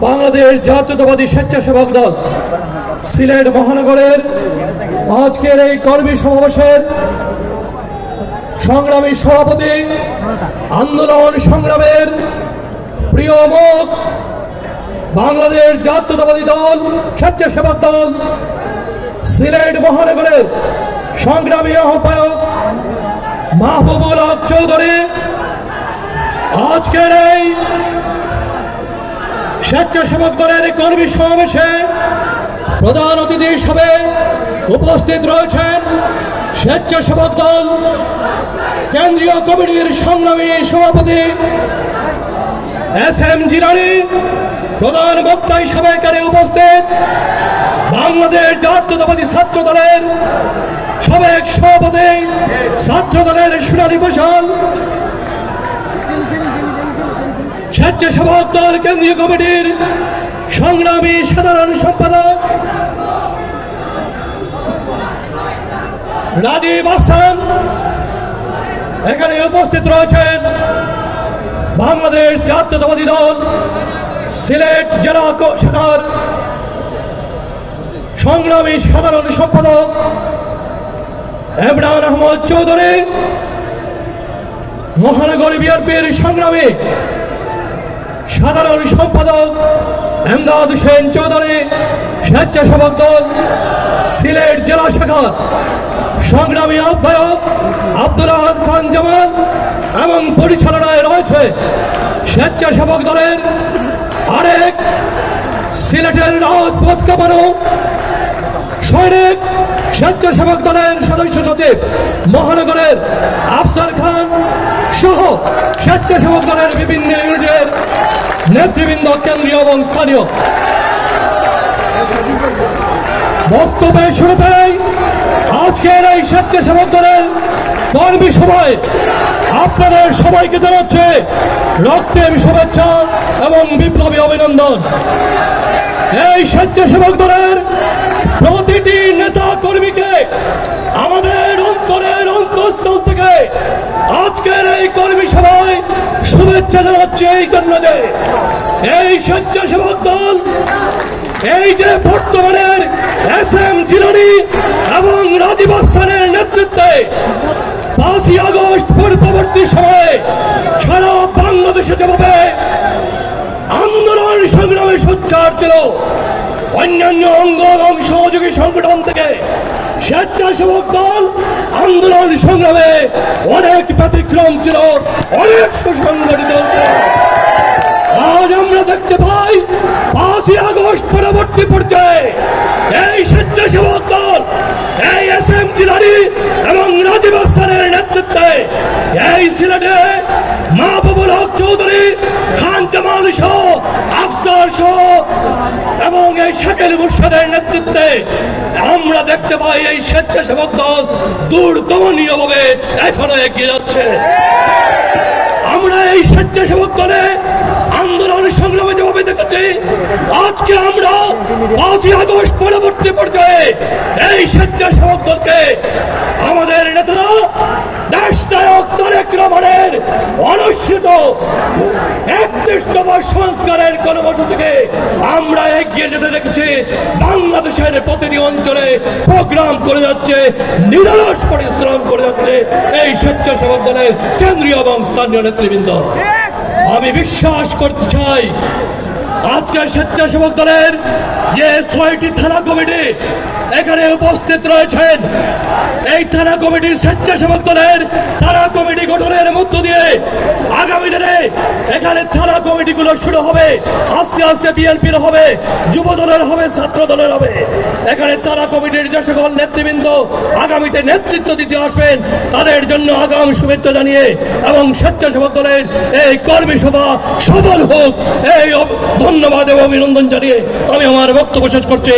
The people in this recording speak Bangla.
বাংলাদেশ জাতীয়তাবাদী স্বেচ্ছাসেবক দল সিলেট মহানগরের আজকের এই কর্মী সমাবেশের সংগ্রামী সভাপতি, আন্দোলন সংগ্রামের প্রিয় মুখ, বাংলাদেশ জাতীয়তাবাদী দল স্বেচ্ছাসেবক দল সিলেট মহানগরের সংগ্রামী আহ্বায়ক মাহবুবুল হক চৌধুরী আজকের এই স্বেচ্ছাসেবক দলের কর্মী সমাবেশে প্রধান অতিথি হিসেবে উপস্থিত রয়েছেন স্বেচ্ছাসেবক দল কেন্দ্রীয় কমিটির সংগ্রামী সভাপতি SM জিলানী। প্রধান বক্তা হিসেবে এখানে উপস্থিত বাংলাদেশ জাতীয়তাবাদী ছাত্র দলের সাবেক সভাপতি, ছাত্র দলের সোনালী ফসল, স্বেচ্ছাসেবক দল কেন্দ্রীয় কমিটির সংগ্রামী সাধারণ সম্পাদক রাজীব হাসান। এখানে উপস্থিত রয়েছেন বাংলাদেশ জাতীয়তাবাদী দল সিলেট জেলা শাখার সংগ্রামী সাধারণ সম্পাদক ইমরান আহমদ চৌধুরী, মহানগর বিএনপির সংগ্রামী সাধারণ সম্পাদক এমদাদ হোসেন চৌধুরী, স্বেচ্ছাসেবক দল সিলেট জেলা শাখার সংগ্রামী আহ্বায়ক আব্দুল আহাদ খান জামাল এবং পরিচালনায় রয়েছে স্বেচ্ছাসেবক দলের আরেক সিলেটের রাজপথ কাঁপানো সৈনিক, স্বেচ্ছাসেবক দলের সদস্য সচিব মহানগরের আফসার খান সহ স্বেচ্ছাসেবক দলের বিভিন্ন ইউনিটের নেতৃবৃন্দ কেন্দ্রীয় এবং স্থানীয়। বক্তব্যের শুরুতেই আজকের এই স্বেচ্ছাসেবক দলের কর্মী সভায় আপনাদের সবাইকে জানাচ্ছে রক্তের শুভেচ্ছা এবং বিপ্লবী অভিনন্দন। এই স্বেচ্ছাসেবক দলের প্রতিটি নেতা কর্মীকে আমাদের অন্তরের অন্তঃস্থল থেকে আজকের এই কর্মী সভায় শুভেচ্ছা জানাচ্ছে এই জন্য যে এই স্বেচ্ছাসেবক দল এই যে বর্তমানের SM জিলানী এবং রাজীব হাসানের নেতৃত্বে 5ই আগস্ট পূর্ববর্তী সময়ে সারা বাংলাদেশে যেভাবে আন্দোলন সংগ্রামে সোচ্চার ছিল, অন্যান্য অঙ্গ এবং সহযোগী সংগঠন থেকে স্বেচ্ছাসেবক দল আন্দোলন সংগ্রামে অনেক ব্যতিক্রম ছিল, অনেক সুসংগঠিত ছিল। আজ আমরা দেখতে পাই 5ই আগস্ট পরবর্তী পর্যায়ে এই স্বেচ্ছাসেবক দল এই SM জিলানী এবং রাজীব হাসানের নেতৃত্বে এই সিলেটে মাহবুবুল হক চৌধুরী, খান জামাল সহ আফসার সহ এবং এই শাকিল মুর্শিদের নেতৃত্বে আমরা দেখতে পাই এই স্বেচ্ছাসেবক দল দূরদমনীয় ভাবে এখনো এগিয়ে যাচ্ছে। আমরা এই স্বেচ্ছাসেবক দলে আন্দোলন সংগ্রামে যেভাবে দেখেছি, আজকে আমরা 5ই আগস্ট পরবর্তী পর্যায়ে এই স্বেচ্ছাসেবক দলকে আমাদের নেতা দেশনায়ক তারেক রহমানের অনুষ্ঠিত 31 দফা সংস্কারের কর্মসূচিকে আমরা এগিয়ে যেতে দেখেছি। বাংলাদেশের প্রতিটি অঞ্চলে প্রোগ্রাম করে যাচ্ছে, নিরলস পরিশ্রম করে যাচ্ছে এই স্বেচ্ছাসেবক দলের কেন্দ্রীয় এবং স্থানীয় নেতৃবৃন্দ। আমি বিশ্বাস করতে চাই আজকের স্বেচ্ছাসেবক দলের যে 6টি থানা কমিটি এখানে উপস্থিত রয়েছেন, এই থানা কমিটির স্বেচ্ছাসেবক দলের থানা কমিটি গঠনের মধ্য দিয়ে আগামী দিনে এখানে থানা কমিটিগুলো শুরু হবে, আস্তে আস্তে বিএনপির হবে, যুব দলের হবে, ছাত্র দলের হবে। এখানে থানা কমিটির যে সকল নেতৃবৃন্দ আগামীতে নেতৃত্ব দিতে আসবেন তাদের জন্য আগাম শুভেচ্ছা জানিয়ে এবং স্বেচ্ছাসেবক দলের এই কর্মী সভা সফল হোক এই ধন্যবাদ এবং অভিনন্দন জানিয়ে আমি আমার বক্তব্য শেষ করছি।